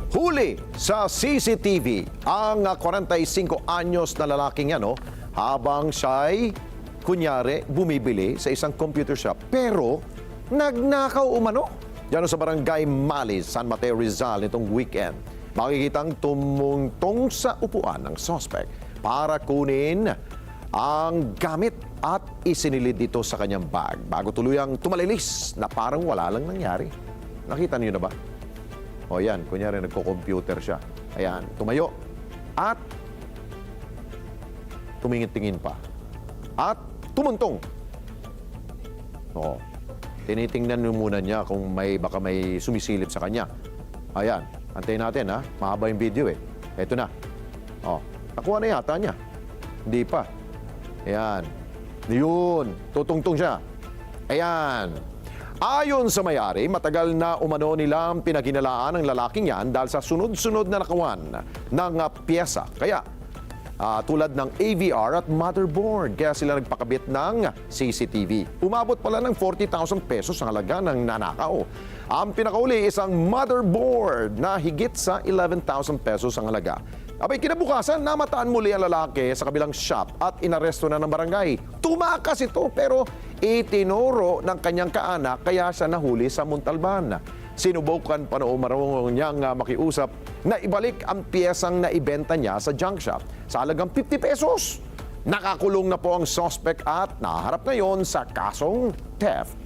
Huli sa CCTV ang 45 anyos na lalaking yan, habang siya'y kunyari bumibili sa isang computer shop. Pero nagnakaw umano. Diyan sa barangay Malis, San Mateo, Rizal nitong weekend. Makikitang tumungtong sa upuan ng suspect para kunin ang gamit at isinilid dito sa kanyang bag bago tuluyang tumalilis na parang wala lang nangyari. Nakita niyo na ba? O yan, kunyari nagko-computer siya. Ayan, tumayo at tumingin-tingin pa. At tumuntong. O, tinitingnan muna niya kung baka may sumisilip sa kanya. Ayan, antayin natin ha. Mahaba yung video eh. Ito na. O, nakuha na yata niya. Hindi pa. Ayan. Yun, tutungtong siya. Ayan. Ayon sa may-ari, matagal na umano nilang pinaghinalaan ng lalaking yan dahil sa sunod-sunod na nakawan ng pyesa. Kaya, tulad ng AVR at motherboard, kaya sila nagpakabit ng CCTV. Umabot pala ng 40,000 pesos ang halaga ng nanakaw. Ang pinakauli, isang motherboard na higit sa 11,000 pesos ang halaga. Abay, kinabukasan, namataan muli ang lalaki sa kabilang shop at inaresto na ng barangay. Tumakas ito pero itinuro ng kanyang kaanak kaya siya nahuli sa Montalban. Sinubukan pa noong niyang makiusap na ibalik ang piyesang naibenta niya sa junk shop sa halagang 50 pesos. Nakakulong na po ang suspect at naharap ngayon sa kasong theft.